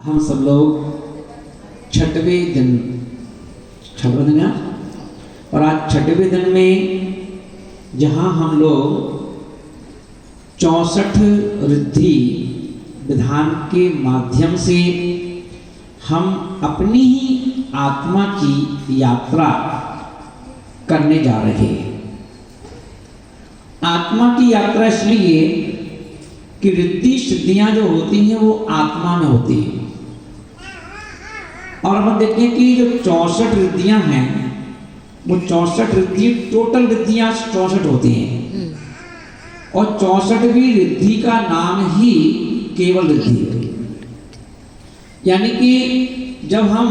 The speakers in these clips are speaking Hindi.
हम सब लोग छठवें दिन और आज छठवें दिन में जहाँ हम लोग 64 रिद्धि विधान के माध्यम से हम अपनी ही आत्मा की यात्रा करने जा रहे हैं। आत्मा की यात्रा इसलिए कि रिद्धि सिद्धियां जो होती हैं वो आत्मा में होती हैं। और हम देखें कि जो 64 रिद्धियां हैं वो 64 रिद्धि टोटल रिद्धियां 64 होती हैं और 64वीं रिद्धि का नाम ही केवल रिद्धि है। यानी कि जब हम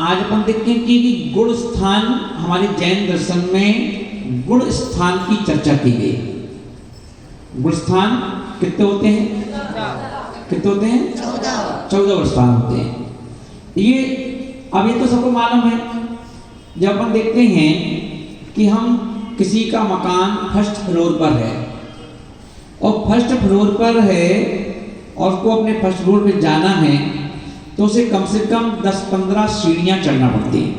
आज अपन देखें कि गुण स्थान हमारे जैन दर्शन में गुण स्थान की चर्चा की गई। गुण स्थान कितने होते हैं? कितने होते हैं? 14 गुण स्थान होते हैं। ये अब ये तो सबको मालूम है। जब अपन देखते हैं कि हम किसी का मकान फर्स्ट फ्लोर पर है और फर्स्ट फ्लोर पर है और उसको अपने फर्स्ट फ्लोर पे जाना है तो उसे कम से कम 10-15 सीढ़ियां चढ़ना पड़ती है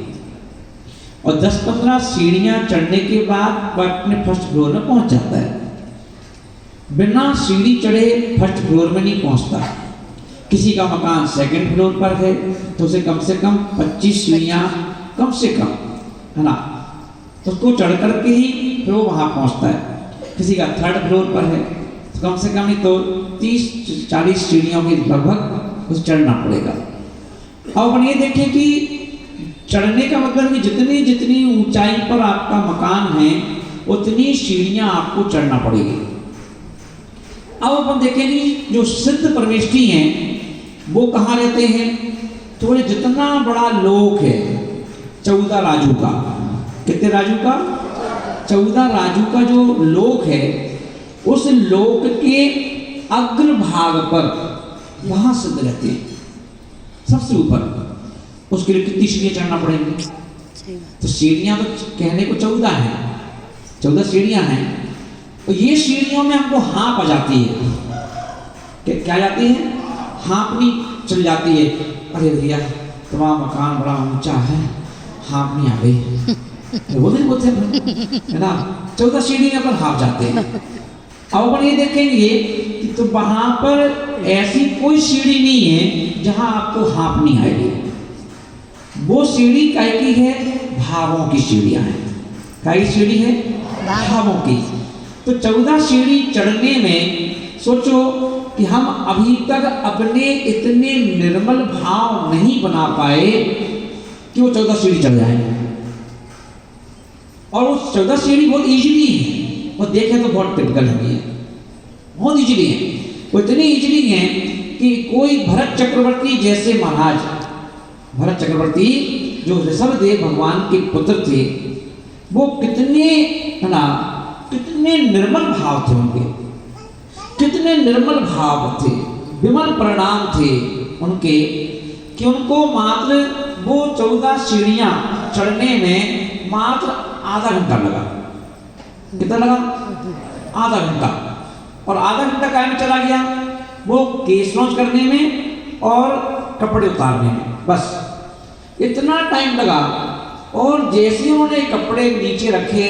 और 10-15 सीढ़ियां चढ़ने के बाद वह अपने फर्स्ट फ्लोर में पहुंच जाता है। बिना सीढ़ी चढ़े फर्स्ट फ्लोर में नहीं पहुंचता। किसी का मकान सेकंड फ्लोर पर है तो उसे कम से कम 25 सीढ़ियां कम से कम, है ना, तो उसको चढ़ करके ही फिर वो वहां पहुंचता है। किसी का थर्ड फ्लोर पर है तो कम से कम नहीं तो 30-40 सीढ़ियों के लगभग उसे चढ़ना पड़ेगा। अब अपन ये देखें कि चढ़ने का मतलब कि जितनी जितनी ऊंचाई पर आपका मकान है उतनी सीढ़ियां आपको चढ़ना पड़ेगी। अब अपन देखें कि जो सिद्ध परमेष्ठी हैं वो कहाँ रहते हैं? थोड़े जितना बड़ा लोक है 14 राजू का, कितने राजू का? 14 राजू का जो लोक है उस लोक के अग्रभाग पर वहां सिद्ध रहते हैं, सबसे ऊपर। उसके लिए कितनी सीढ़ियां चढ़ना पड़ेंगी? तो सीढ़ियां तो कहने को 14 हैं, 14 सीढ़ियां हैं। तो ये सीढ़ियों में हमको हाँप आ जाती है। क्या जाती है? हाँपनी चल जाती है। अरे भैया तुम्हारा मकान बड़ा ऊंचा है, हाँपनी आ गई। वो दिन बोलते है ना, 14 सीढ़ी में अपन हाँप जाते हैं। अब अपन ये देखेंगे कि तो वहां पर ऐसी कोई सीढ़ी नहीं है जहां आपको हाँपनी आएगी। वो सीढ़ी काय की है? भावों की सीढ़ियां हैं। काय सीढ़ी है? भावों की। तो 14 सीढ़ी चढ़ने में सोचो कि हम अभी तक अपने इतने निर्मल भाव नहीं बना पाए कि वो 14 सीढ़ी चढ़ जाए। और वो 14 सीढ़ी बहुत इजीली है, वो देखें तो बहुत टिपिकल है, बहुत इजीली है। वो इतनी इजीली है कि कोई भरत चक्रवर्ती जैसे महाराज, भरत चक्रवर्ती जो ऋषभदेव भगवान के पुत्र थे, वो कितने, है ना, कितने निर्मल भाव थे उनके, कितने निर्मल भाव थे, विमल परिणाम थे उनके, कि उनको मात्र वो 14 सीढ़ियां चढ़ने में मात्र आधा घंटा लगा। कितना लगा? आधा घंटा। और आधा घंटा काय में चला गया? वो केस लॉन्च करने में और कपड़े उतारने में, बस इतना टाइम लगा। और जैसे उन्होंने कपड़े नीचे रखे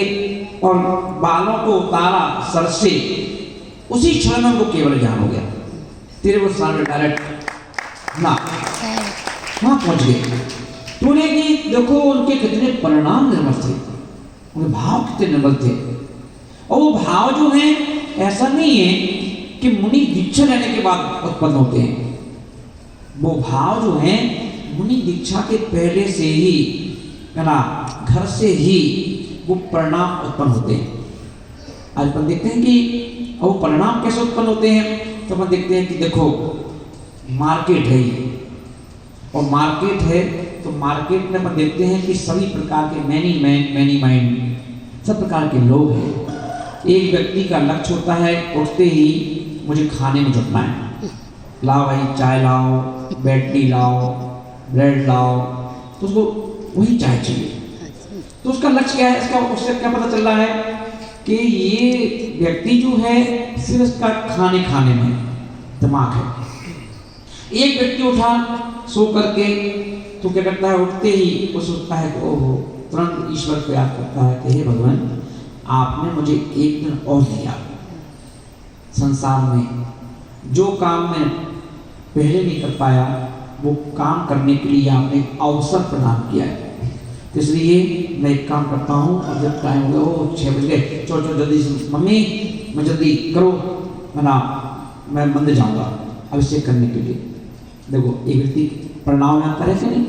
और बालों को उतारा सर से, उसी क्षण में उनको केवल ज्ञान हो गया। तेरे वो सामने डायरेक्ट ना वहां पहुंच गए। तूने कि देखो उनके कितने परिणाम निर्मल थे, उनके भाव कितने निर्मल थे। और वो भाव जो है ऐसा नहीं है कि मुनि दीक्षा लेने के बाद उत्पन्न होते हैं। वो भाव जो है मुनि दीक्षा के पहले से ही, है ना, घर से ही वो परिणाम उत्पन्न होते हैं। आज अपन देखते हैं कि वो परिणाम कैसे उत्पन्न होते हैं। तो अपन देखते हैं कि देखो मार्केट है ये, और मार्केट है तो मार्केट में अपन देखते हैं कि सभी प्रकार के मैनी मैन मैनी माइंड, सब प्रकार के लोग हैं। एक व्यक्ति का लक्ष्य होता है उठते ही मुझे खाने में जुटना है, लाओ भाई चाय लाओ, बैटरी लाओ, ब्रेड लाओ, तो उसको वही चाय चाहिए। तो उसका लक्ष्य क्या है? इसका उससे क्या पता चल रहा है कि ये व्यक्ति जो है सिर्फ इसका खाने में दिमाग है। एक व्यक्ति उठा सो करके, तो क्या करता है, उठते ही वो सोचता है कि ओहो, तुरंत ईश्वर को याद करता है कि हे भगवान, आपने मुझे एक दिन और दिया। संसार में जो काम मैं पहले नहीं कर पाया, वो काम करने के लिए आपने अवसर प्रदान किया है। तो इसलिए मैं एक काम करता हूँ, और जब टाइम हो गया 6 बज गए, चलो जल्दी से मम्मी मैं जल्दी करो, है ना, मैं मंदिर जाऊँगा अभिषेक करने के लिए। देखो एक व्यक्ति प्रणाम में आता है कि नहीं,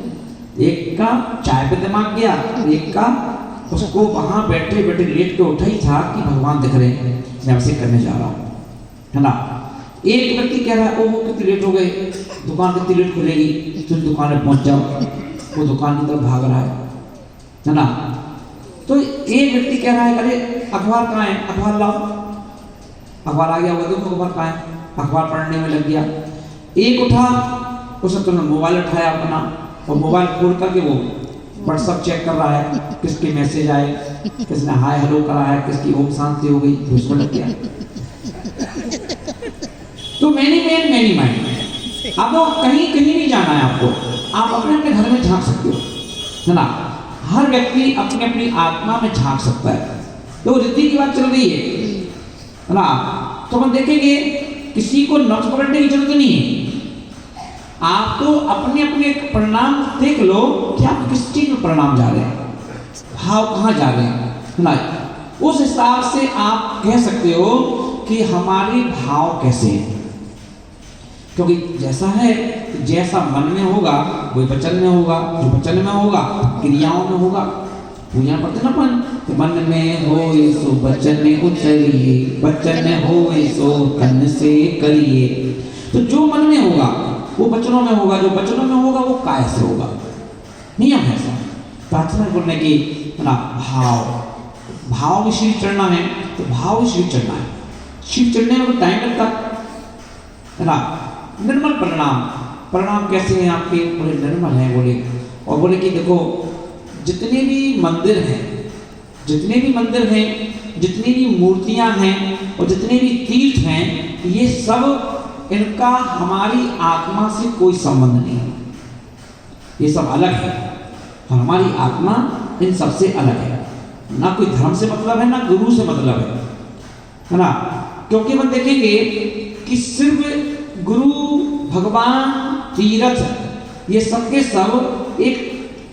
एक का चाय पे दिमाग गया, एक का उसको वहाँ बैठे बैठे लेट के उठा ही था कि भगवान दिख रहे हैं, मैं अभिषेक करने जा रहा हूँ, है ना। एक व्यक्ति कह रहा है ओहो कितनी लेट हो गए, दुकान कितनी लेट खुलेगी, तुम दुकान में पहुँच जाओ, वो दुकान की तरफ भाग रहा है ना। तो एक व्यक्ति कह रहा है अरे अखबार कहाँ है, अखबार लाओ, अखबार आ गया, वो देखो अखबार कहाँ है, अखबार पढ़ने में लग गया। एक उठा, उसने तुरंत मोबाइल उठाया अपना, और मोबाइल खोल करके वो व्हाट्सअप चेक कर रहा है, किसके मैसेज आए, किसने हाय हेलो करा है, किसकी ओम शांति हो गई, तो उसमें लग गया। तो मैनी माइंड। अब वो कहीं कहीं नहीं जाना है आपको, आप अपने अपने घर में झांक सकते हो, है ना। हर व्यक्ति अपनी अपनी आत्मा में झांक सकता है। तो रिद्धि की बात चल रही है ना, तो हम देखेंगे किसी को नक्श पकड़ने की जरूरत नहीं है। आप तो अपने अपने परिणाम देख लो कि आप किस चीज में परिणाम जा रहे हैं, भाव कहाँ जा रहे हैं ना। उस हिसाब से आप कह सकते हो कि हमारे भाव कैसे हैं, क्योंकि जैसा है, जैसा मन में होगा वही वचन में होगा, जो वचन में होगा क्रियाओं में होगा। पूजा पढ़ते ना अपन, तो मन में हो सो वचन में उचरिए, वचन में हो सो तन से करिए। तो जो मन में होगा वो वचनों में होगा, जो वचनों में होगा वो काय से होगा। नियम है ऐसा प्रार्थना करने की, है ना। भाव में शिव चढ़ना है, तो भाव में शिव चढ़ना है। शिव चढ़ने में टाइम लगता है ना। निर्मल परिणाम कैसे हैं आपके, बोले निर्मल हैं, बोले। और बोले कि देखो जितने भी मंदिर हैं, जितनी भी मूर्तियां हैं और जितने भी तीर्थ हैं, ये सब इनका हमारी आत्मा से कोई संबंध नहीं है, ये सब अलग है। हमारी आत्मा इन सबसे अलग है, ना कोई धर्म से मतलब है, ना गुरु से मतलब है ना। क्योंकि हम देखेंगे कि सिर्फ गुरु, भगवान, तीर्थ, ये सब के सब एक,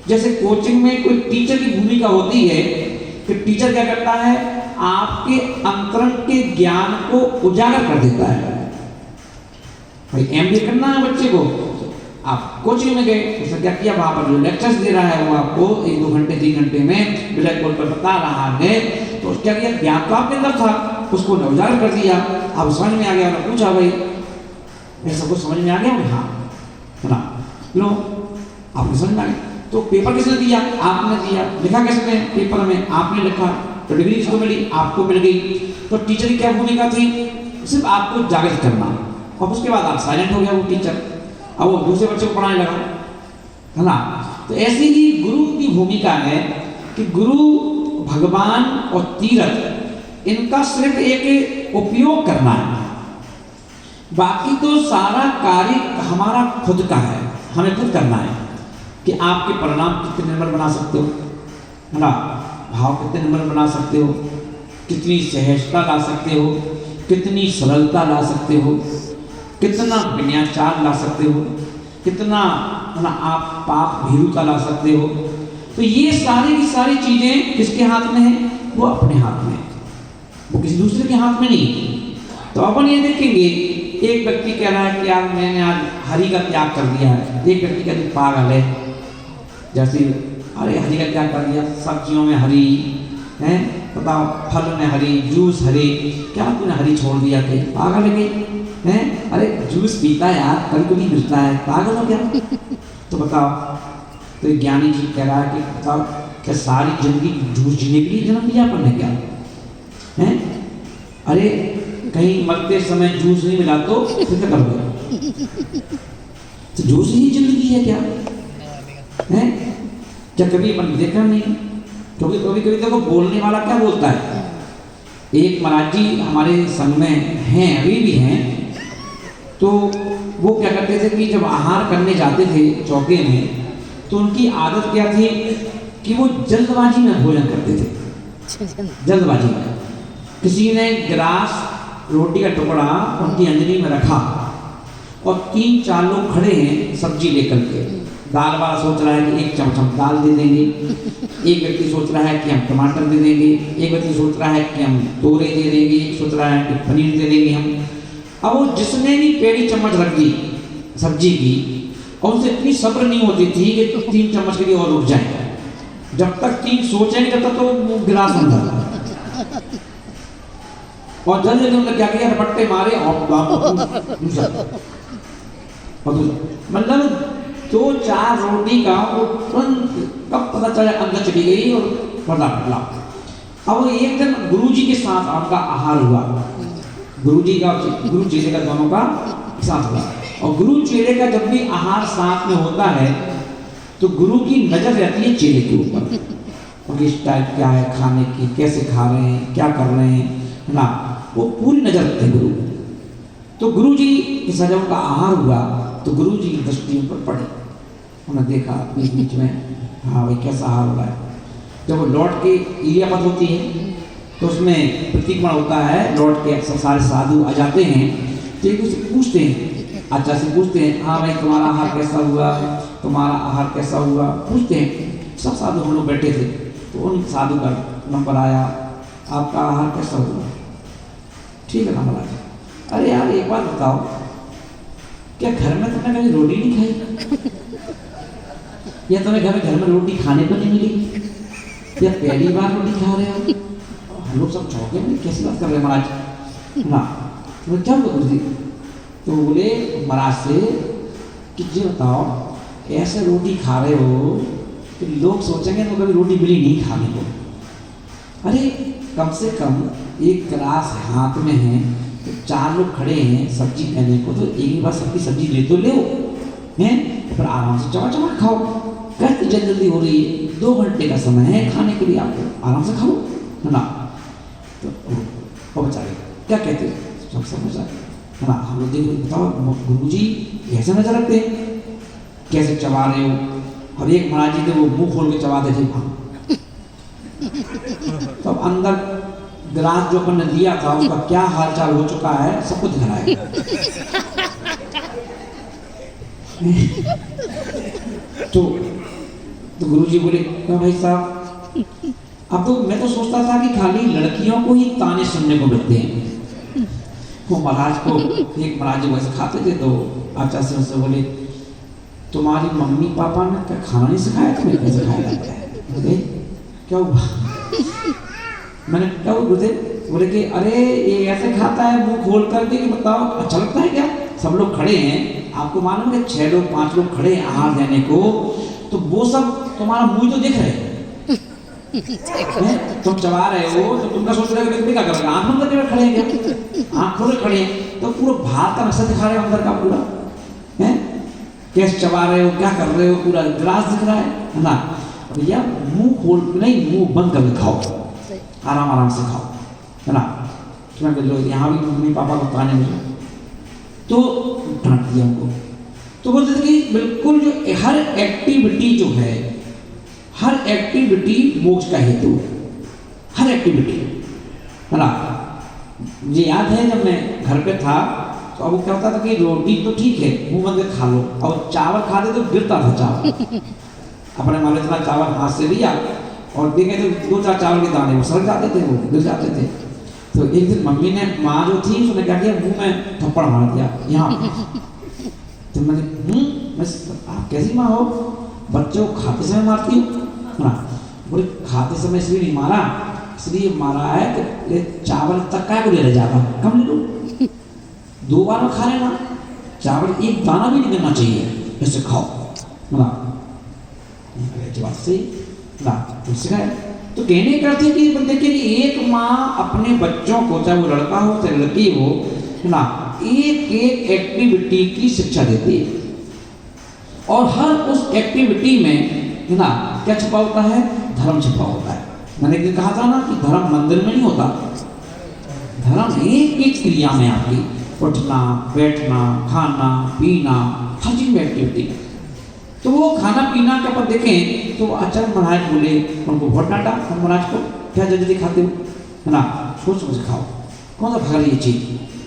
जैसे कोचिंग में कोई टीचर की भूमिका होती है कि टीचर क्या करता है, आपके अंतरंग के ज्ञान को उजागर कर देता है। भाई एमबीए करना है बच्चे को, आप कोचिंग में गए, उसने क्या किया, वहां पर जो लेक्चर्स दे रहा है वो आपको 1-2 घंटे 3 घंटे में ब्लैक बोर्ड पर बता रहा है, तो क्या किया, ज्ञान तो आपके अंदर था, उसको उजागर कर दिया। अब समझ में आ गया, उन्होंने पूछा भाई ऐसा कुछ समझ में आ गया, हाँ, है ना, लो आपको समझ में आ गया। तो पेपर किसने दिया, आपने दिया। लिखा किसने, पेपर में आपने लिखा, तो डिग्री किसको मिली, आपको मिल गई। तो टीचर की क्या भूमिका थी, सिर्फ आपको जागृत करना, और उसके बाद आप साइलेंट हो गया वो टीचर, अब वो दूसरे बच्चे को पढ़ाने लगा, है ना। तो ऐसे ही गुरु की भूमिका है कि गुरु, भगवान और तीर्थ, इनका सिर्फ एक उपयोग करना है, बाकी तो सारा कार्य हमारा खुद का है, हमें खुद करना है। कि आपके परिणाम कितने निर्मल बना सकते हो, है ना, भाव कितने निर्मल बना सकते हो, कितनी सहजता ला सकते हो, कितनी सरलता ला सकते हो, कितना विनयाचार ला सकते हो, कितना, है ना, आप पाप भीरुता ला सकते हो। तो ये सारी की सारी चीजें किसके हाथ में है, वो अपने हाथ में है, वो किसी दूसरे के हाथ में नहीं। तो अपन ये देखेंगे, एक व्यक्ति कह रहा है कि यार मैंने आज हरि का त्याग कर दिया है, एक व्यक्ति कहते पागल है, जैसे अरे हरि का त्याग कर दिया, सब्जियों में हरी है, बताओ, फल में हरी, जूस हरी, क्या तूने हरी छोड़ दिया, थे पागल है हैं, अरे जूस पीता है यार, कभी कभी मिलता है, पागल हो क्या। तो बताओ, तो ज्ञानी जी कह रहा है कि बताओ क्या सारी जिंदगी जूस जीने के लिए जन्म दिया अपन ने क्या है, अरे कहीं मरते समय जूस नहीं मिला तो फिर क्या करोगे, तो जूस ही जिंदगी है क्या है, क्या कभी अपन देखा नहीं। क्योंकि कभी कभी देखो बोलने वाला क्या बोलता है। एक महाराज जी हमारे संग में हैं, अभी भी हैं, तो वो क्या करते थे कि जब आहार करने जाते थे चौके में, तो उनकी आदत क्या थी कि वो जल्दबाजी में भोजन करते थे। जल्दबाजी में किसी ने गिलास रोटी का टुकड़ा उनकी अंजलि में रखा और 3-4 लोग खड़े हैं सब्जी लेकर के। दाल वाला सोच रहा है कि 1 चम्मच हम दाल दे देंगे, एक व्यक्ति सोच रहा है कि हम टमाटर दे देंगे, एक व्यक्ति सोच रहा है कि हम तोरे दे देंगे, एक सोच रहा है कि पनीर दे देंगे हम। अब वो जिसने भी पहली चम्मच रख दी सब्जी की, और उनसे इतनी सब्र नहीं होती थी कि 3 चम्मच के लिए और रुक जाए। जब तक 3 सोचेंगे तब तक तो वो गिलास अंदर, और जल्दी जल्दी उन्होंने क्या किया, रपट्टे मारे और मतलब 2-4 रोटी का वो तुरंत कब पता चला अंदर चली गई और पता पटला। अब एक दिन गुरुजी के साथ आपका आहार हुआ, गुरु चेले का दोनों का साथ हुआ। और गुरु चेले का जब भी आहार साथ में होता है तो गुरु की नजर रहती है चेले के ऊपर, और इस टाइप क्या है खाने की, कैसे खा रहे हैं, क्या कर रहे हैं, है ना, वो पूरी नजर रखते हैं गुरु। तो गुरु जी के साथ जब उनका आहार हुआ तो गुरु जी की दृष्टि पर पड़ी, उन्होंने देखा बीच बीच में, हाँ भाई कैसा आहार हो रहा है। जब वो लौट के इरियापत होती है तो उसमें प्रतीकमण होता है, लौट के सारे साधु आ जाते हैं तो एक दूसरे पूछते हैं, अच्छा से पूछते हैं, हाँ भाई तुम्हारा आहार कैसा हुआ, तुम्हारा आहार कैसा हुआ, पूछते हैं। सब साधु हम लोग बैठे थे तो उन साधु का नंबर आया, आपका आहार कैसा हुआ, ठीक है नंबर आया। अरे यार एक बात बताओ, क्या घर में तुमने कभी रोटी नहीं खाई, या तुम्हें घर में रोटी खाने को नहीं मिली, या पहली बार रोटी खा रहे हो। हम लोग सब चौंके में, कैसी बात कर रहे हैं महाराज ना, तो क्या बोल दी। तो बोले महाराज से कि जी बताओ, ऐसे रोटी खा रहे हो तो लोग सोचेंगे तो कभी रोटी मिली नहीं खाने को। अरे कम से कम एक गिलास हाथ में है तो 4 लोग खड़े हैं सब्जी खाने को, तो एक ही बार सबकी सब्जी ले तो ले हैं, फिर आराम से चमा चमा खाओ। कैसे जल्दी हो रही है, 2 घंटे का समय है खाने के लिए, आपको आराम से खाओ, है ना। तो वो बेचारे क्या कहते हैं, सब समझ आए, है ना। हम लोग देखो बताओ गुरु जी कैसे नजर रखते हैं, कैसे चबा रहे हो। और एक महाराज जी थे वो मुंह खोल के चबाते थे, तो अब अंदर गिलास जो अपन ने दिया था उसका क्या हालचाल हो चुका है सबको दिख रहा है। तो गुरुजी बोले क्यों भाई साहब, अब तो मैं तो सोचता था कि खाली लड़कियों को ही ताने सुनने को मिलते हैं। वो महाराज को एक महाराज जी वैसे खाते थे तो आचार्य से उससे बोले, तुम्हारी मम्मी पापा ने क्या खाना नहीं सिखाया तुम्हें, कैसे खाया जाता है। क्या हुआ, मैंने क्या हुआ गुरुदेव, बोले कि अरे ये ऐसे खाता है मुंह खोल करके कि बताओ अच्छा लगता है क्या। सब लोग खड़े हैं, आपको मालूम है 6 लोग 5 लोग खड़े हैं आहार देने को, तो वो सब तुम्हारा मुंह तो देख रहे हैं, तुम चबा रहे हो तो तुम क्या सोच रहे हो क्या कर रहे हो, आंख बंद करके खड़े हैं क्या, आंख खोले खड़े हैं, तो पूरा बाहर का नक्शा दिखा रहे हो अंदर का पूरा है, कैसे चबा रहे हो, क्या कर रहे हो, पूरा गिलास दिख रहा है ना। भैया मुंह खोल नहीं, मुंह बंद करके खाओ, आराम आराम से खाओ, है ना। तो यहाँ भी मम्मी पापा को खाने मुझे तो डांट दिया उनको। तो बोलते थे कि बिल्कुल जो हर एक्टिविटी जो है, हर एक्टिविटी मोक्ष का हेतु है, हर एक्टिविटी, है ना। मुझे याद है जब मैं घर पे था तो अब वो क्या होता था कि रोटी तो ठीक है मुंह बंद कर खा लो, और चावल खाते तो गिरता था चावल, अपने मामले इतना चावल हाथ से लिया और देखे तो 2-4 चावल के दाने वो सड़ जाते थे, वो गिर जाते थे। तो एक दिन मम्मी ने, माँ जो थी उसने क्या किया, मुंह में थप्पड़ मार दिया यहाँ। तो मैंने आप कैसी माँ हो, बच्चों को खाते समय मारती हो ना। बोले खाते समय इसलिए नहीं मारा, इसलिए मारा है कि चावल तक क्या को ले जाता, कम ले लो, 2 बार में खा लेना, चावल एक दाना भी नहीं देना चाहिए, ऐसे खाओ ना। बात सही ना, सिखाया। तो कहने का अर्थ है कि देखिए कि एक माँ अपने बच्चों को, चाहे वो लड़का हो चाहे लड़की हो, है ना, एक एक एक्टिविटी की शिक्षा देती है, और हर उस एक्टिविटी में, है ना, क्या छुपा होता है, धर्म छुपा होता है। मैंने एक दिन कहा था ना कि धर्म मंदिर में नहीं होता, धर्म एक एक क्रिया में आपकी, उठना बैठना खाना पीना हर चीज में एक्टिविटी। तो वो खाना पीना का पर देखें तो अचानक महाराज बोले, उनको बहुत डांटा, महाराज को क्या जल्दी खाते हो, है ना, सोच समझ खाओ, कौन सा भाग ये चीज,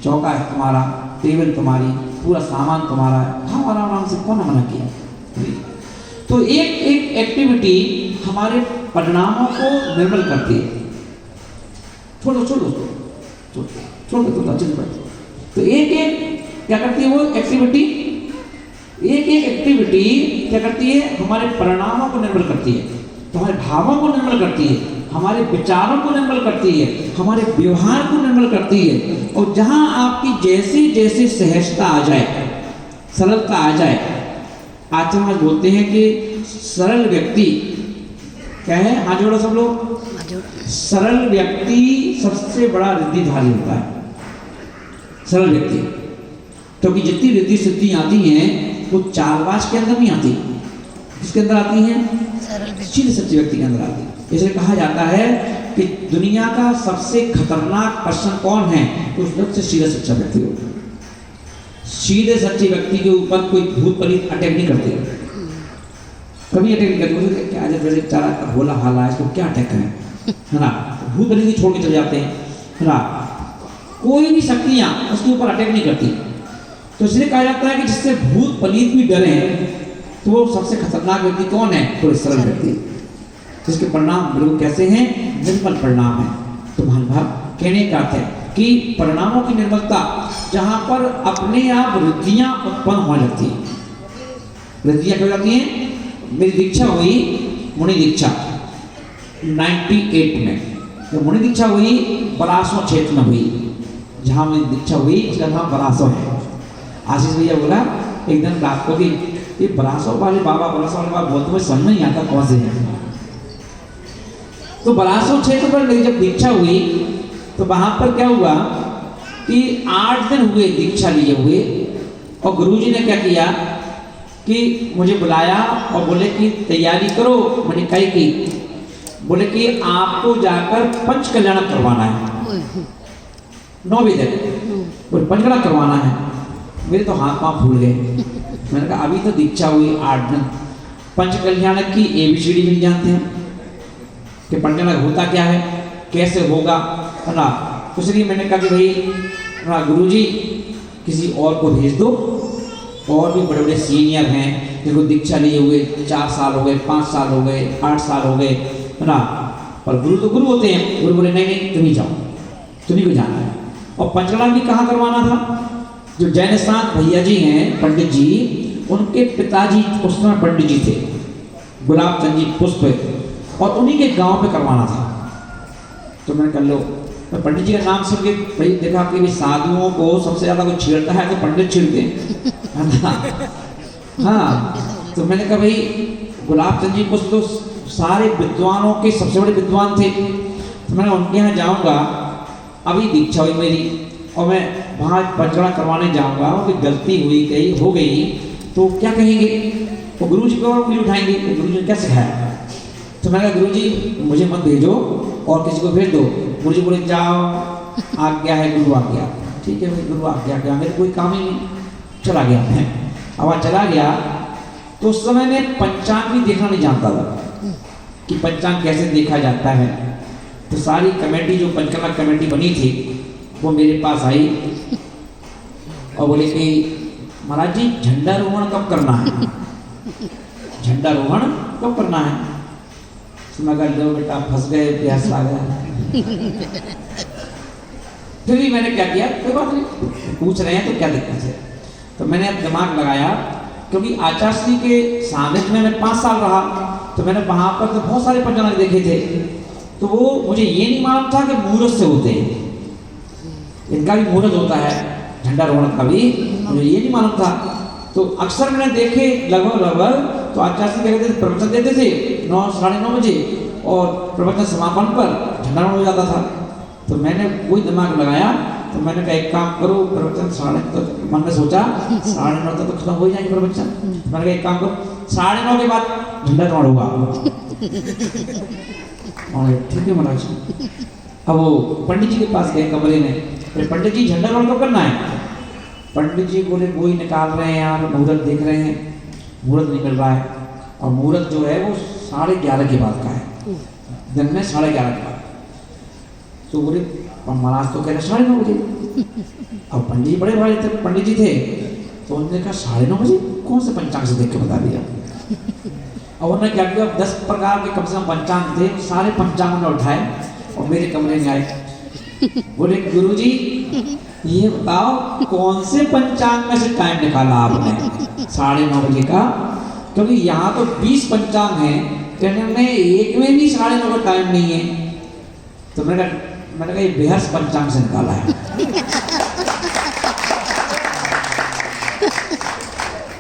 चौका है तुम्हारा, टेबल तुम्हारी, पूरा सामान तुम्हारा है, खाओ आराम से, कौन मना किया। तो एक एक एक्टिविटी हमारे परिणामों को निर्मल करती है। छोड़ो छोड़ो छोड़ो छोड़ो तो अच्छे से। तो एक एक क्या करती है वो एक्टिविटी, एक एक एक्टिविटी क्या करती है, हमारे परिणामों को निर्मल करती है, तो हमारे भावों को निर्मल करती है, हमारे विचारों को निर्मल करती है, हमारे व्यवहार को निर्मल करती है। और जहां आपकी जैसी जैसी सहजता आ जाए, सरलता आ जाए, आचार्य बोलते हैं कि सरल व्यक्ति क्या है, हाथ जोड़ो सब लोग, सरल व्यक्ति सबसे बड़ा रिद्धिधारी होता है, सरल व्यक्ति। क्योंकि जितनी रिद्धि सिद्धि आती हैं वो चालबाज के अंदर नहीं आती, किसके अंदर आती हैं, सीधे सच्चे व्यक्ति के अंदर आती है। इसलिए कहा जाता है कि दुनिया का सबसे खतरनाक पर्सन कौन है, तो उस वक्त से सीधा सच्चा व्यक्ति होता है। सीधे सच्चे व्यक्ति के ऊपर कोई भूत प्रेत अटैक नहीं करते, कभी अटैक नहीं करते। क्या जब वैसे चारा भोला हाला इसको क्या अटैक करें, है ना, भूत प्रेत छोड़ के चले जाते हैं, है ना, कोई भी शक्तियां उसके ऊपर अटैक नहीं करती। तो इसलिए कहा जाता है कि जिससे भूत प्रेत भी डरे तो वो सबसे खतरनाक व्यक्ति कौन है, तो सरल व्यक्ति, जिसके परिणाम बिल्कुल कैसे हैं, निर्मल परिणाम है। तो महानुभाव कहने का अर्थ है कि परिणामों की निर्मलता जहां पर अपने आप रिद्धियां उत्पन्न हो जाती हैं। रिद्धियां क्या हो जाती हैं, मेरी दीक्षा हुई मुनि दीक्षा 98 में, तो मुनि दीक्षा हुई बरासों क्षेत्र में हुई, जहां मेरी दीक्षा हुई उसका नाम बरासों है। आशीष भैया बोला एक दिन रात को कि ये बरासों वाले बाबा बोलते हुए समझ नहीं आता कौन से हैं। तो बरासों क्षेत्र पर मेरी जब दीक्षा हुई तो वहां पर क्या हुआ कि 8 दिन हुए दीक्षा लिए हुए, और गुरुजी ने क्या किया कि मुझे बुलाया और बोले कि तैयारी करो। मैंने कही कि बोले कि आपको जाकर पंच कल्याण करवाना है 9 बजे तक, बोले पंचकड़ा करवाना है। मेरे तो हाथ पाँव फूल गए। मैंने कहा अभी तो दीक्षा हुई 8 दिन, पंच कल्याण की ABCD भी नहीं जानते हैं कि पंचकड़ा होता क्या है, कैसे होगा, है ना। इसलिए मैंने कहा कि भाई गुरुजी किसी और को भेज दो, और भी बड़े बड़े सीनियर हैं जिनको दीक्षा लिए हुए 4 साल हो गए, 5 साल हो गए, 8 साल हो गए, है ना। पर गुरु तो गुरु होते हैं। गुरु बोले नहीं नहीं तुम ही जाओ, तुम्ही को जाना है। और पंचकड़ा भी कहाँ करवाना था, जो जैन साथ भैया जी हैं पंडित जी, उनके पिताजी उस समय पंडित जी थे, गुलाब चंद जी पुष्प, और उन्हीं के गांव पे करवाना था। तो मैंने कर लो, तो पंडित जी का नाम सुन के भाई देखा कि साधुओं को सबसे ज्यादा कोई छेड़ता है तो पंडित छेड़ते हैं। हाँ, तो मैंने कहा भाई गुलाब चंद जी पुष्प तो सारे विद्वानों के सबसे बड़े विद्वान थे, तो मैंने उनके यहाँ जाऊँगा। अभी दीक्षा हुई मेरी और मैं वहाँ पंचकड़ा करवाने जाऊँगा, कोई गलती हुई कहीं हो गई तो क्या कहेंगे, वो गुरु जी को उंगली उठाएंगे, गुरु जी ने क्या सिखाया। तो मैंने कहा गुरु जी मुझे मत भेजो और किसी को भेज दो। गुरु जी बोले जाओ, आज्ञा है गुरु आज्ञा। ठीक है भाई, गुरु आज्ञा क्या, मेरे कोई काम ही नहीं, चला गया मैं। अब वहाँ चला गया तो उस समय में पंचांग भी देखना नहीं जानता था कि पंचांग कैसे देखा जाता है। तो सारी कमेटी जो पंचकला कमेटी बनी थी वो मेरे पास आई और बोले कि महाराज जी झंडारोहण कब करना है, झंडारोहण कब करना है। तो मैं कहा लो बेटा फंस गए, प्यास आ गया। फिर भी मैंने क्या किया, कोई बात नहीं, पूछ रहे हैं तो क्या दिक्कत है। तो मैंने अब दिमाग लगाया, क्योंकि आचार्य श्री के सानिध्य में मैं 5 साल रहा, तो मैंने वहाँ पर तो बहुत सारे पंचांग देखे थे। तो वो मुझे ये नहीं मालूम था कि मुहूर्त से होते हैं, इनका भी मुहूर्त होता है, झंडारोहण का भी मुझे ये नहीं मालूम था। तो अक्सर मैंने देखे लगभग तो आचार्य श्री कहते थे प्रवचन देते थे 9 साढ़े 9 बजे, और प्रवचन समापन पर झंडारोहण हो जाता था। तो मैंने वही दिमाग लगाया, तो मैंने कहा एक काम करो, प्रवचन 9:30 तक, मन में सोचा 9:30 तक तो खत्म हो जाएंगे प्रवचन। मैंने कहा एक काम करो 9:30 के बाद झंडारोहण होगा। और ठीक है महाराज। अब वो पंडित जी के पास गए कमरे में, पंडित जी झंडारोहण कब करना है। पंडित जी बोले वही निकाल रहे हैं यार, मुहूर्त देख रहे हैं, मुहूर्त नहीं मिल रहा है। और मुहूर्त जो है वो 11:30 के बाद का है, दिन में 11:30 के बाद। तो बोले महाराज तो कह रहे 9:30 बजे। अब पंडित जी बड़े भाई थे, पंडित जी थे, तो उन्होंने कहा 9:30 बजे कौन से पंचांग से देख के बता दिया। और उन्होंने क्या किया, 10 प्रकार के कम से कम पंचांग थे, सारे पंचांग उन्होंने उठाए और मेरे कमरे में आए। बोले गुरुजी ये बताओ कौन से पंचांग में से टाइम निकाला आपने 9:30 बजे का, क्योंकि यहाँ तो 20 पंचांग हैं, कहने में एक में भी 9:30 का टाइम नहीं है। तो मैंने कहा ये बेहर्स पंचांग से निकाला है।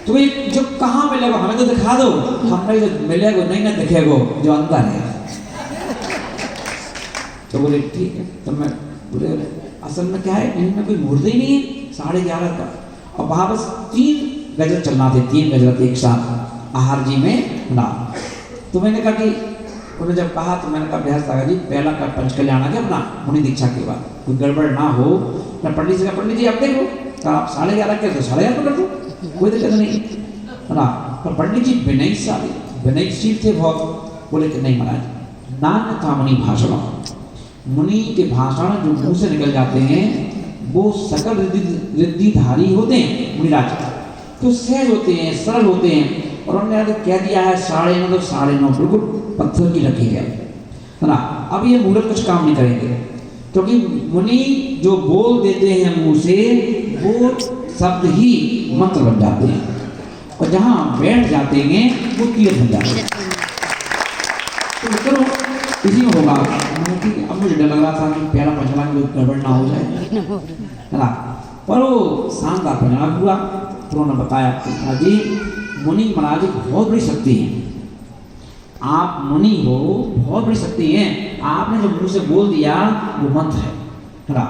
तो ये जो कहाँ मिलेगा हमें तो दिखा दो, हमें जो मिलेगा नहीं ना दिखेगा जो अंदर है। तो बोले ठीक है। तो मैं बोले असल में क्या है, इनमें कोई मुहूर्त ही नहीं है 11:30 का। और वहाँ बस 3 गजल चलना थे, 3 गजल थे एक साथ आहार जी में ना। तो मैंने कहा कि उन्होंने जब कहा तो मैंने कहा बेहद सागर जी पहला का पंच कल्याण आ गया अपना मुनि दीक्षा के बाद, कोई गड़बड़ ना हो। मैं पंडित जी का पंडित जी अब देखो तो आप 11:30 के तो 11:30 को कर दो, कोई दिक्कत नहीं है ना। पर पंडित जी विनयशील थे बहुत। बोले कि नहीं महाराज, नान था मुनि भाषण, मुनि के भाषण जो मुंह से निकल जाते हैं वो सकल रिद्धिधारी होते हैं मुनिराज, तो सहज होते हैं, सरल होते हैं। और उन्होंने कह दिया है 9:30 तो 9:30 बिल्कुल पत्थर की लकीर है ना। अब ये मुहूर्त कुछ काम नहीं करेंगे, क्योंकि मुनि जो बोल देते हैं मुंह से वो शब्द ही मंत्र बन जाते हैं, और जहाँ बैठ जाते हैं वो तीर्थ बन जाते हैं। तो करो इसी में होगा। अब मुझे डर लग रहा था कि पहला पंचला में गड़बड़ ना हो जाए, है ना। पर वो शानदार पंचला हुआ। तो उन्होंने बताया कि जी मुनि महाराज बहुत बड़ी शक्ति है, आप मुनि हो, बहुत बड़ी शक्ति है, आपने जो मुंह से बोल दिया वो मंत्र है ना।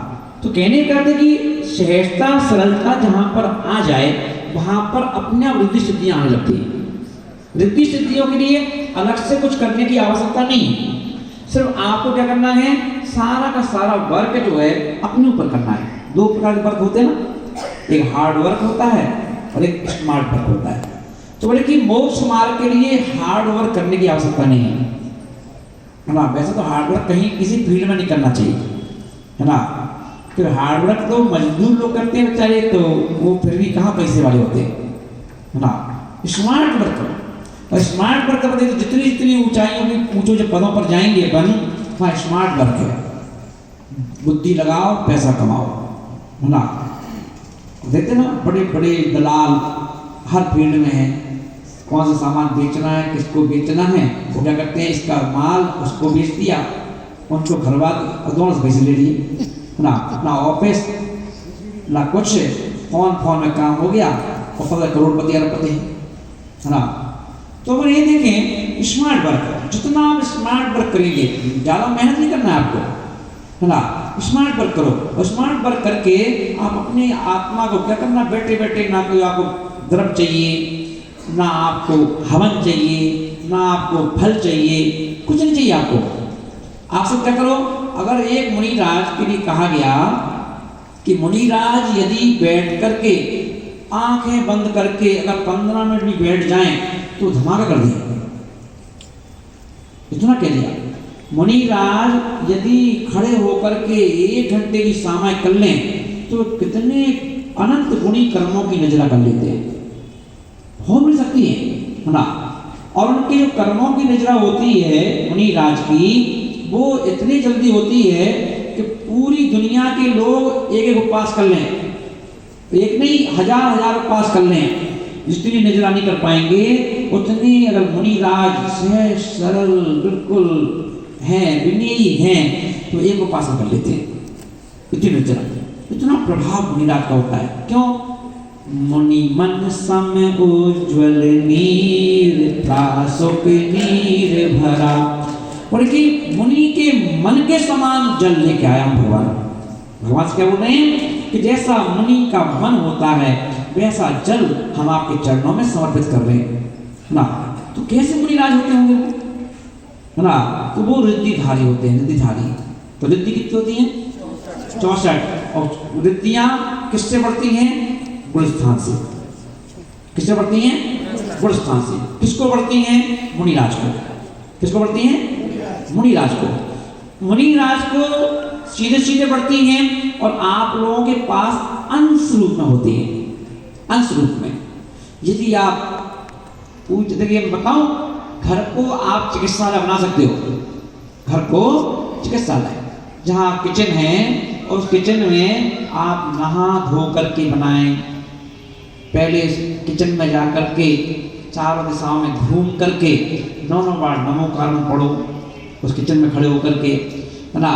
तो कहने का था कि सहजता सरलता जहाँ पर आ जाए वहाँ पर अपने आप रिद्धि सिद्धियाँ आने लगती हैं। रिद्धि सिद्धियों के लिए अलग से कुछ करने की आवश्यकता नहीं है, सिर्फ आपको क्या करना है, सारा का सारा वर्क जो है अपने ऊपर करना है। 2 प्रकार के वर्क होते हैं ना, एक हार्ड वर्क होता है और एक स्मार्ट वर्क होता है। तो बोले कि मोक्ष मार्ग के लिए हार्ड वर्क करने की आवश्यकता नहीं है ना। वैसे तो हार्ड वर्क कहीं किसी फील्ड में नहीं करना चाहिए, है ना। फिर हार्ड वर्क तो मजदूर लोग करते हैं बेचारे, तो वो फिर भी कहाँ पैसे वाले होते हैं, है ना। स्मार्ट वर्क करो, और स्मार्ट वर्क करते तो जितनी जितनी ऊंचाइयों की ऊंचे जो पदों पर जाएंगे अपन, वहाँ स्मार्ट वर्क है। बुद्धि लगाओ, पैसा कमाओ, है ना। देखते ना बड़े बड़े दलाल हर फील्ड में है, कौन सा सामान बेचना है, किसको बेचना है, वो क्या करते हैं, इसका माल उसको बेच दिया, उनको घरवा और दोनों से पैसे ले लिए ना। अपना ऑफिस ना कुछ, फोन में काम हो गया और पता करोड़पति अरबपति, है ना। तो अगर ये देखें स्मार्ट वर्क, जितना आप स्मार्ट वर्क करेंगे, ज़्यादा मेहनत नहीं करना है आपको, है ना। स्मार्ट वर्क करो, और स्मार्ट वर्क करके आप अपनी आत्मा को क्या करना, बैठे बैठे ना कोई आपको द्रव्य चाहिए, ना आपको हवन चाहिए, ना आपको फल चाहिए, कुछ नहीं चाहिए आपको। आप सब क्या करो, अगर एक मुनिराज के लिए कहा गया कि मुनिराज यदि बैठ करके आंखें बंद करके अगर 15 मिनट भी बैठ जाएं तो धमाका कर दिया, इतना कह दिया। मुनिराज यदि खड़े होकर के 1 घंटे की सामायिक कर लें तो कितने अनंत गुणी कर्मों की नजरा कर लेते हैं, बहुत बड़ी शक्ति है ना। और उनकी जो कर्मों की नजरा होती है मुनिराज की, वो इतनी जल्दी होती है कि पूरी दुनिया के लोग एक उपवास कर लें, एक नहीं 1000 उपवास कर लें, जितनी नजरा नहीं कर पाएंगे उतनी अगर मुनिराज सहज सरल बिल्कुल हैं, विनयी हैं, तो एक उपवास कर लेते हैं। इतनी नजरा, इतना प्रभाव मुनिराज का होता है। क्यों? मुनि मन सम उज्ज्वल नीर प्रासुक नीर भरा, और कि मुनि के मन के समान जल लेके आया भगवान। भगवान से क्या बोल रहे हैं कि जैसा मुनि का मन होता है वैसा जल हम आपके चरणों में समर्पित कर रहे हैं ना। तो कैसे मुनिराज होते होंगे, है ना। तो वो रिद्धिधारी होते हैं, रिद्धिधारी। तो रिद्धि कितनी होती है? 64। और रिद्धियां किससे बढ़ती हैं? गुण स्थान से। किससे बढ़ती हैं? गुण स्थान से। किसको बढ़ती हैं? मुनिराज को। किसको बढ़ती हैं? मुनिराज को। मुनिराज को सीधे सीधे बढ़ती हैं और आप लोगों के पास अंश रूप में होती है। अंश रूप में यदि आप पूछ देखिए, बताऊं, घर को आप चिकित्सालय बना सकते हो। घर को चिकित्सालय, जहाँ किचन है, उस किचन में आप नहा धो करके बनाएं। पहले किचन में जा करके चारों दिशाओं में घूम करके 9 बार नमो कारम पढ़ो, उस किचन में खड़े होकर के, है ना।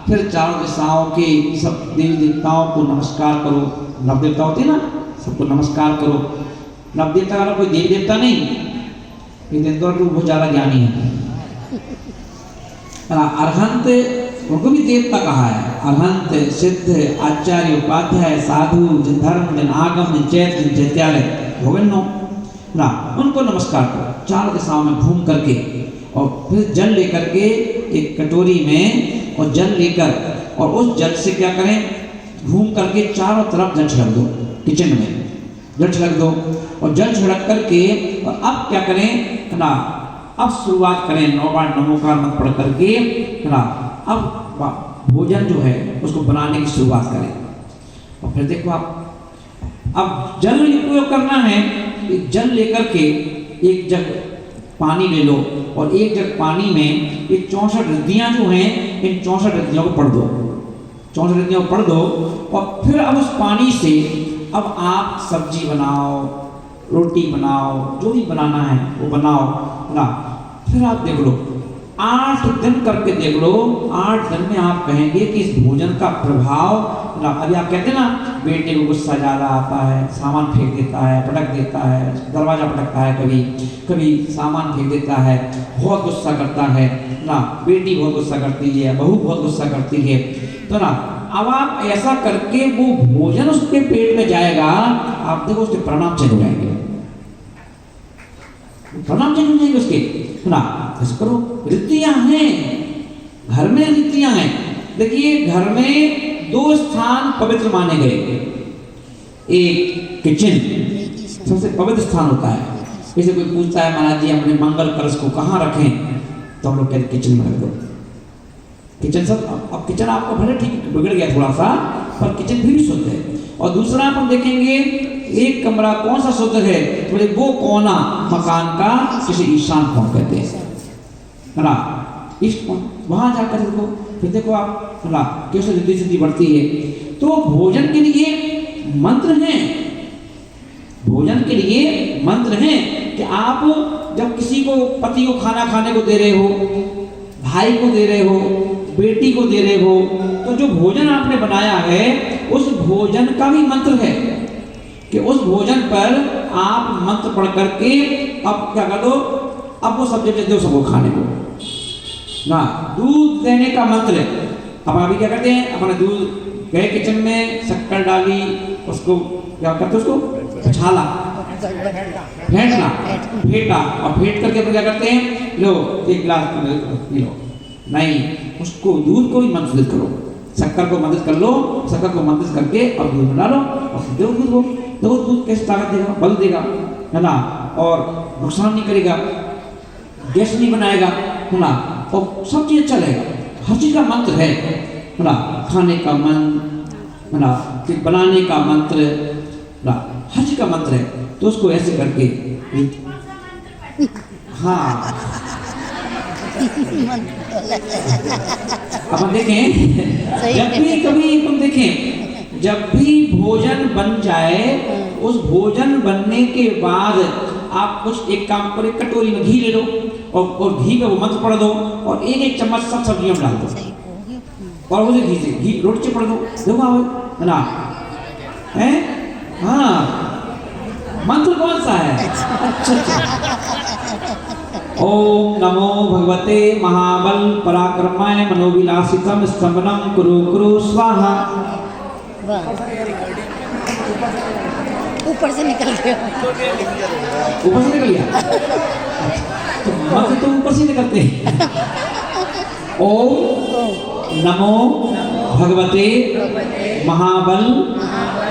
फिर चारों दिशाओं के सब देवी देवताओं को नमस्कार करो। नव देवता होते हैं ना, सबको नमस्कार करो। नव देवता वाला कोई देवी देवता नहीं, ये इंदौर के बहुत ज़्यादा ज्ञानी है। अरहंत उनको भी देवता कहा है। अरहंत, सिद्ध, आचार्य, उपाध्याय, साधु, जिन धर्म, जिन आगम, जिन चैत, जिन चैत्यालय, गोविंदो ना, उनको नमस्कार करो चारों दिशाओं में घूम करके। और फिर जल लेकर के एक कटोरी में, और जल लेकर, और उस जल से क्या करें, घूम करके चारों तरफ जल छिड़क दो। किचन में जल छिड़क दो, और जल छिड़क करके, और अब क्या करें ना, अब शुरुआत करें 9 बार नमो कार मंत्र पढ़ करके, है ना। अब भोजन जो है उसको बनाने की शुरुआत करें। और फिर देखो आप, अब जल उपयोग करना है। जल लेकर के एक जग पानी ले लो, और एक जग पानी में ये 64 रिद्धियां जो हैं, इन 64 रिद्धियों को पढ़ दो। 64 रिद्धियों को पढ़ दो, और फिर अब उस पानी से अब आप सब्जी बनाओ, रोटी बनाओ, जो भी बनाना है वो बनाओ ना। फिर आप देख लो, 8 दिन करके देख लो। 8 दिन में आप कहेंगे कि इस भोजन का प्रभाव ना। अभी आप कहते हैं ना, बेटे को गुस्सा ज़्यादा आता है, सामान फेंक देता है, पटक देता है, दरवाजा पटकता है, कभी कभी सामान फेंक देता है, बहुत गुस्सा करता है ना। बेटी बहुत गुस्सा करती है, बहू बहुत गुस्सा करती है, तो ना अब आप ऐसा करके वो भोजन उसके पेट में जाएगा, आप देखो उसके परिणाम चेंज हो जाएंगे। परिणाम चेंज हो जाएंगे उसके, है ना। ऐसा करो। रिद्धियां हैं, घर में रिद्धियां हैं। देखिए, घर में 2 स्थान पवित्र माने गए। एक किचन सबसे पवित्र स्थान होता है। जैसे कोई पूछता है, महाराज जी अपने मंगल कलश को कहाँ रखें, तो हम लोग कहते किचन में रख दो। किचन सब, अब किचन आपका भले ठीक बिगड़ गया थोड़ा सा, पर किचन फिर भी शुद्ध है। और दूसरा अपन देखेंगे, एक कमरा कौन सा शुद्ध है, थोड़े वो कोना मकान का किसी ईशान कोण कहते हैं, है ना। ईस्ट कोण, वहां जाकर देखो, फिर देखो आप, है ना, कैसे रिद्धि सिद्धि बढ़ती है। तो भोजन के लिए मंत्र हैं, भोजन के लिए मंत्र हैं कि आप जब किसी को, पति को खाना खाने को दे रहे हो, भाई को दे रहे हो, बेटी को दे रहे हो, तो जो भोजन आपने बनाया है उस भोजन का भी मंत्र है कि उस भोजन पर आप मंत्र पढ़ करके अब क्या कर दो, अब वो सब जब दो सबको खाने को ना। दूध देने का मंत्र है। अब अभी क्या करते हैं, अपना दूध गए किचन में, शक्कर डाली, उसको क्या करते, उसको छाला, फेंटना, फेंटा, और फेंट करके क्या करते हैं, लो 1 गिलास पी लो। नहीं, उसको दूध को भी मंत्रित करो, शक्कर को मंत्रित कर लो, शक्कर को मंत्रित करके और दूध में डालो, और दो दूध को, देखो दूध कैसे ताकत देगा, बल देगा, है ना, और नुकसान नहीं करेगा, गैस नहीं बनाएगा, है ना, और सब चीज अच्छा रहेगा। हर चीज का मंत्र है ना, खाने का मंत्र, है ना, फिर बनाने का मंत्र, ना, हर चीज का मंत्र है। तो उसको ऐसे करके, हाँ, अब देखें, जब भी कभी तुम देखें, जब भी भोजन बन जाए, उस भोजन बनने के बाद आप कुछ एक काम करो, एक कटोरी में घी ले लो, और घी पे वो मंत्र पढ़ दो, और 1-1 चम्मच सब सब्जियों में डाल दो, और उसे घी से घी रोटी से पढ़ दो, देखो आप, है ना, है, हाँ, मंत्र कौन सा है? अच्छा। ओम नमो भगवते महाबल पराक्रमाय मनोविलासितम स्तंभनम कुरु कुरु स्वाहा। ऊपर से निकल गया, ऊपर से निकल गया, तो मंत्र तो ऊपर से निकलते हैं। ओम नमो भगवते महाबल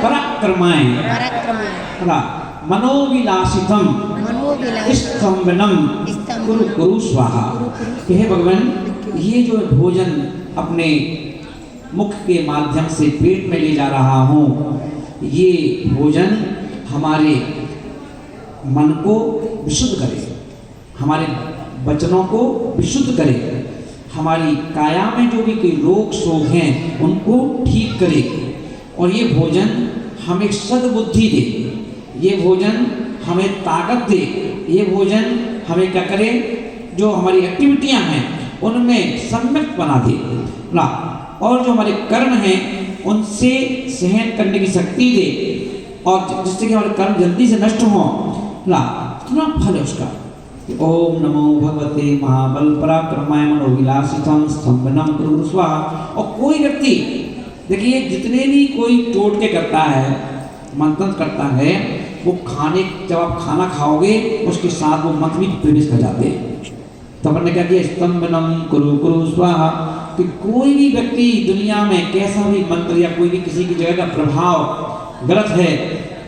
पराक्रमाय मनोविलासितम स्तंभनम कुरु कुरु स्वाहा। हे भगवान, ये जो भोजन अपने मुख के माध्यम से पेट में ले जा रहा हूँ, ये भोजन हमारे मन को विशुद्ध करे, हमारे वचनों को विशुद्ध करे, हमारी काया में जो भी कोई रोग शोक हैं उनको ठीक करे, और ये भोजन हमें सद्बुद्धि दे, ये भोजन हमें ताकत दे, ये भोजन हमें क्या करे, जो हमारी एक्टिविटियां हैं उनमें सम्यक बना दे ना, और जो हमारे कर्म हैं उनसे सहन करने की शक्ति दे, और जिससे कि हमारे कर्म जल्दी से नष्ट हों ना, इतना फल है उसका। ओम नमो भगवते महाबल पराक्रमाय मनोविलासितम स्तंभनम कुरु स्वाहा। और कोई व्यक्ति देखिए, जितने भी कोई टोटके करता है, मंथन करता है, वो खाने, जब आप खाना खाओगे उसके साथ वो मंत्र भी प्रवेश कर जाते हैं। तो अपन ने क्या किया, स्तंभनम कुरु कुरु स्वाहा, कि कोई भी व्यक्ति दुनिया में कैसा भी मंत्र या कोई भी किसी की जगह का प्रभाव गलत है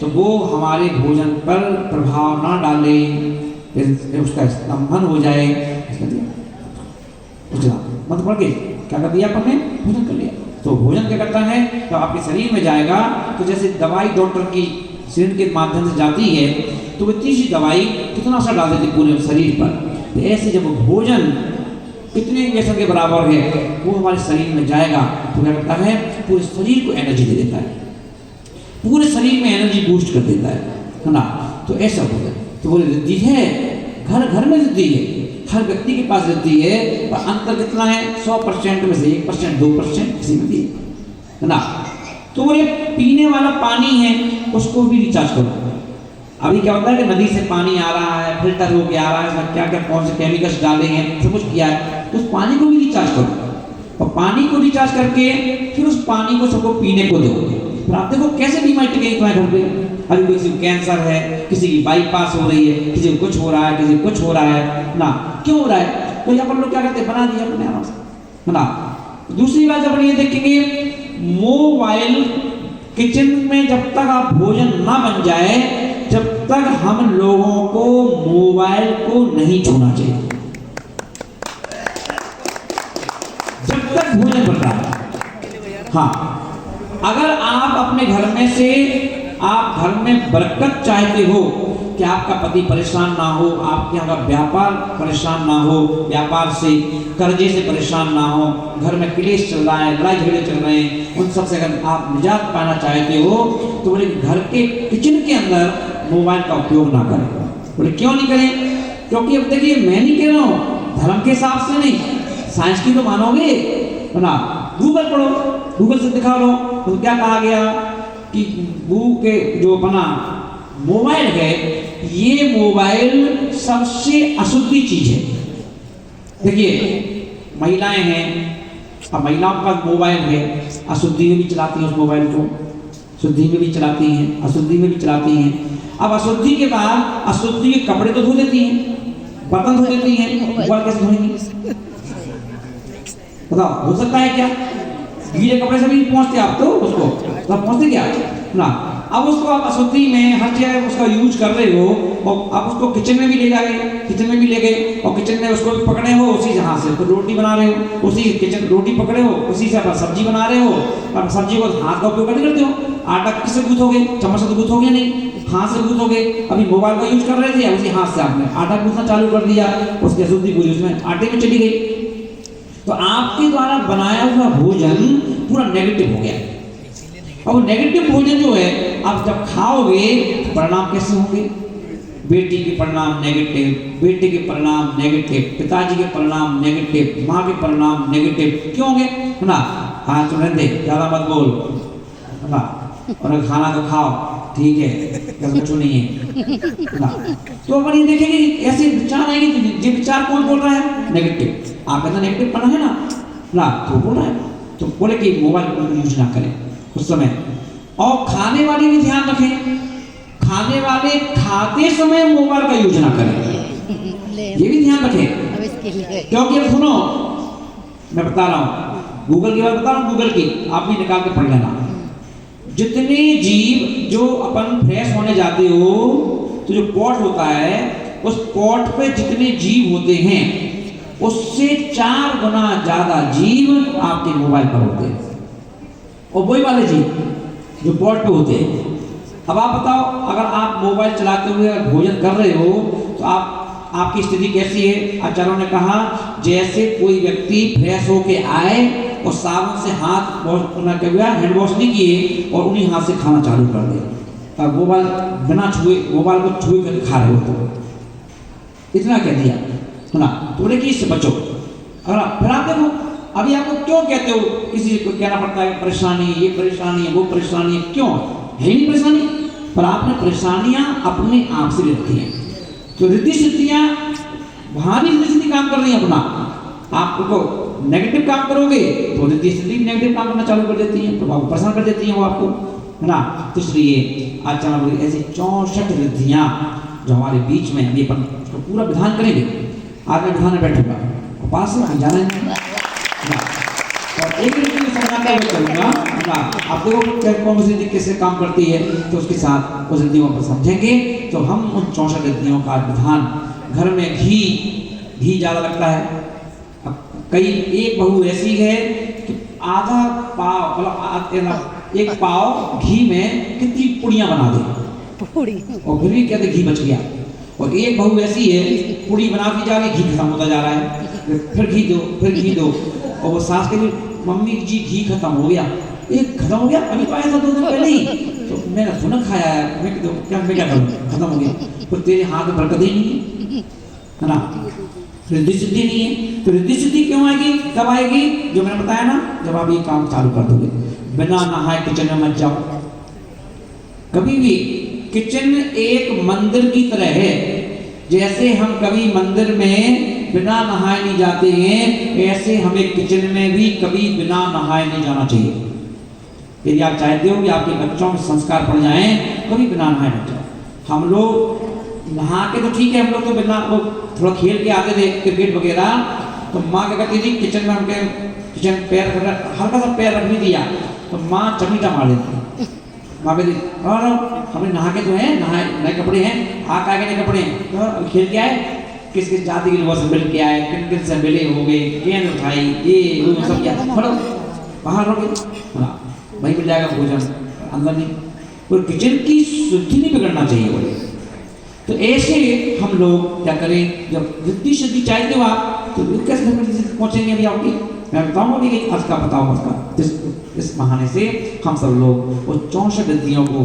तो वो हमारे भोजन पर प्रभाव ना डाले, उसका स्तंभन हो जाए। मंत्र पढ़ के क्या कर दिया अपन ने, भोजन कर लिया। तो भोजन क्या करता है, तो आपके शरीर में जाएगा, तो जैसे दवाई डॉक्टर की शरीर के माध्यम से जाती है तो वो तीसरी दवाई कितना असर डाल देती पूरे शरीर पर। तो ऐसे जब भोजन इतने इंजेक्शन के बराबर है वो हमारे शरीर में जाएगा तो क्या करता है, पूरे शरीर को एनर्जी दे देता है, पूरे शरीर में एनर्जी बूस्ट कर देता है ना। तो ऐसा भोजन तो वो रिद्धि है, घर घर में रिद्धि है, हर व्यक्ति के पास रिद्धि है, पर अंतर कितना है, 100% में से 1%, 2% किसी में भी है ना। तो वो ये पीने वाला पानी है उसको भी रिचार्ज करो। अभी क्या होता है कि नदी से पानी आ रहा है, फिल्टर होके आ रहा है, इसमें क्या क्या कौन से केमिकल्स डाले हैं, सब कुछ किया है, उस पानी को भी रिचार्ज करो, और पानी को रिचार्ज करके फिर उस पानी को सबको पीने को दो। फिर आप देखो कैसे बीमारी टिक गई तुम्हारे घर पे। अभी किसी को कैंसर है, किसी की बाईपास हो रही है, किसी को कुछ हो रहा है, किसी को कुछ हो रहा है ना, क्यों हो रहा है, तो अपन लोग क्या करते हैं, बना दिया अपने आराम से है ना। दूसरी बात अपन ये देखेंगे, मोबाइल किचन में जब तक आप भोजन ना बन जाए, जब तक हम लोगों को मोबाइल को नहीं छूना चाहिए, जब तक भोजन बन रहा है। हाँ, अगर आप अपने घर में से, आप घर में बरकत चाहते हो कि आपका पति परेशान ना हो, आपके यहाँ का व्यापार परेशान ना हो, व्यापार से कर्जे से परेशान ना हो, घर में क्लेश चल रहा है, लड़ाई झगड़े चल रहे हैं, उन सब से अगर आप निजात पाना चाहते हो तो बोले घर के किचन के अंदर मोबाइल का उपयोग ना करें। बोले क्यों नहीं करें, क्योंकि अब देखिए मैं नहीं कह रहा हूँ, धर्म के हिसाब से नहीं, साइंस की तो मानोगे ना। गूगल पढ़ो, गूगल से दिखा लो तो क्या कहा गया कि गूगल के जो अपना मोबाइल है, ये मोबाइल सबसे अशुद्धि चीज है। देखिए महिलाएं हैं, अब महिलाओं का मोबाइल है, अशुद्धि में भी चलाती हैं उस मोबाइल को, शुद्धि में भी चलाती हैं, अशुद्धि में भी चलाती हैं। अब अशुद्धि के बाद अशुद्धि के कपड़े तो धो देती हैं, बर्तन धो देती हैं, मोबाइल कैसे धोएंगी, बताओ हो सकता है क्या? गीले कपड़े से भी नहीं पहुंचते आप तो उसको, तो आप पहुंचते क्या ना। अब उसको आप अशुद्धि में हर जगह उसका यूज कर रहे हो, और आप उसको किचन में भी ले जाए, किचन में भी ले गए, और किचन में उसको भी पकड़े हो, उसी जहाँ से तो रोटी बना रहे हो, उसी किचन रोटी पकड़े हो, उसी से आप सब्जी बना रहे हो, और सब्जी को हाथ का उपयोग नहीं करते हो, आटा किससे गूंथोगे, चम्मच से तो गूंथोगे नहीं, हाथ से गूंथोगे। अभी मोबाइल का यूज कर रहे थे, उसी हाथ से आपने आटा गूंथना चालू कर दिया, उसकी अशुद्धि पूरी उसमें आटे में चली गई। तो आपके द्वारा बनाया हुआ भोजन पूरा नेगेटिव हो गया। और नेगेटिव भोजन जो है आप जब खाओगे परिणाम कैसे होंगे, बेटी के परिणाम नेगेटिव, बेटे के परिणाम नेगेटिव, पिताजी के परिणाम नेगेटिव, माँ के परिणाम नेगेटिव, क्यों होंगे ना। हाँ तो रहते ज़्यादा मत बोल ना, और खाना तो खाओ ठीक है, कुछ नहीं है ना। तो अपन ये देखेंगे ऐसे विचार आएंगे, ये विचार कौन बोल रहा है, नेगेटिव, आप कहते नेगेटिव पढ़ा है ना तो बोल रहा है। तो बोले कि मोबाइल को यूज ना करें उस समय, और खाने वाले भी ध्यान रखें, खाने वाले खाते समय मोबाइल का यूज ना करें, ये भी ध्यान रखें। क्योंकि अब सुनो मैं बता रहा हूँ, गूगल की बात बताऊं, गूगल की आप भी निकाल के पढ़ लेना। जितने जीव जो अपन फ्रेश होने जाते हो तो जो पॉट होता है उस पॉट पे जितने जीव होते हैं उससे 4 गुना ज्यादा जीव आपके मोबाइल पर होते हैं, और वही वाले जीव जो पॉट पे होते हैं। अब आप बताओ, अगर आप मोबाइल चलाते हुए भोजन कर रहे हो तो आपकी स्थिति कैसी है? आचार्यों ने कहा जैसे कोई व्यक्ति फ्रेश होके आए और साबुन से हाथ वॉश क्या हुआ, हैंड वॉश नहीं किए और उन्हीं हाथ से खाना चालू कर दे, अब मोबाइल बिना छुए, मोबाइल को छुए कर खा रहे हो तो इतना कह दिया है ना। तो बोले कि इससे बचो। अगर फिर आप देखो, अभी आपको क्यों कहते हो, किसी को कहना पड़ता है परेशानी, ये परेशानी है, वो परेशानी है, क्यों है ही नहीं परेशानी, पर आपने परेशानियां अपने आप से ले रखी हैं। तो रिद्धि सिद्धियां वहां भी रिद्धि सिद्धि काम कर रही है अपना। आपको नेगेटिव काम करोगे तो रिद्धि सिद्धि नेगेटिव काम करना चालू कर देती है, तो आपको परेशान कर देती है वो आपको, है ना। तो इसलिए आचार्य ऐसी 64 रिद्धियां जो हमारे बीच में, अभी अपन उसको पूरा विधान करेंगे। आज मैं विधान में बैठूंगा और पास में जाना है और एक रिद्धि समझाता हुआ चलूंगा ना। आप देखो कौन सी रिद्धि कैसे काम करती है, तो उसके साथ उस रिद्धियों को समझेंगे। तो हम उन 64 रिद्धियों का विधान, घर में घी ज़्यादा लगता है। अब कई एक बहू ऐसी है कि आधा पाव, मतलब एक पाव घी में कितनी पुड़ियाँ बना दे और फिर भी कहते घी बच गया। और एक बहू ऐसी है पूड़ी बनाती जा रही, घी खत्म होता जा रहा है, फिर घी दो, फिर घी दो। और वो सास के भी, मम्मी जी घी खत्म हो गया, एक खत्म हो गया, अभी तो आया था 2 दिन पहले ही, तो मैंने सुना खाया है, मैं क्या करूँ, खत्म हो गया। तो तेरे हाथ में बरकत ही नहीं है ना, रिद्धि सिद्धि नहीं है। तो रिद्धि सिद्धि क्यों आएगी, कब आएगी? जो मैंने बताया ना, जब आप ये काम चालू कर दोगे। बिना नहाए किचन में मत जाओ कभी भी। किचन एक मंदिर की तरह है, जैसे हम कभी मंदिर में बिना नहाए नहीं जाते हैं, ऐसे हमें किचन में भी कभी बिना नहाए नहीं जाना चाहिए। यदि आप चाहते हो कि आपके बच्चों के संस्कार पड़ जाएं, कभी बिना नहाए मत जाओ। हम लोग नहा के तो ठीक है, हम लोग तो बिना, वो थोड़ा खेल के आते थे क्रिकेट वगैरह, तो माँ क्या करती थी, किचन में हमके किचन पैर हल्का सा पैर रख भी दिया तो माँ चमीटा मार देती। माँ कहती और हमने नहा के जो है, नए कपड़े हैं, आके नए कपड़े हैं, तो खेल के आए, किस किस जाति के लोगों से मिल के आए, किन किन से मिले हो गए, गेंद उठाई, ये वो सब किया, थोड़ा बाहर हो गए, वही मिल जाएगा भोजन, अंदर नहीं। तो किचन की शुद्धि नहीं बिगड़ना चाहिए बोले। तो ऐसे हम लोग क्या करें, जब रिद्धि सिद्धि चाहते हो आप, तो कैसे घर में पहुँचेंगे अभी आपकी, मैं बताऊंगा अभी आज का बताऊँ उसका। इस बहाने से हम सब लोग वो 64 रिद्धियों को,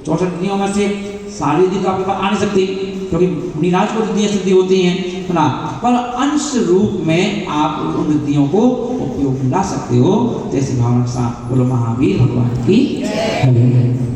64 रिद्धियों में से सारी रिद्धि तो आपके पास आ नहीं सकती, क्योंकि मुनिराज को रिद्धियाँ सिद्धि होती हैं, है ना, पर अंश रूप में आप उन रिद्धियों को उपयोग ला सकते हो। जैसे भावना के साथ बोलो महावीर भगवान की।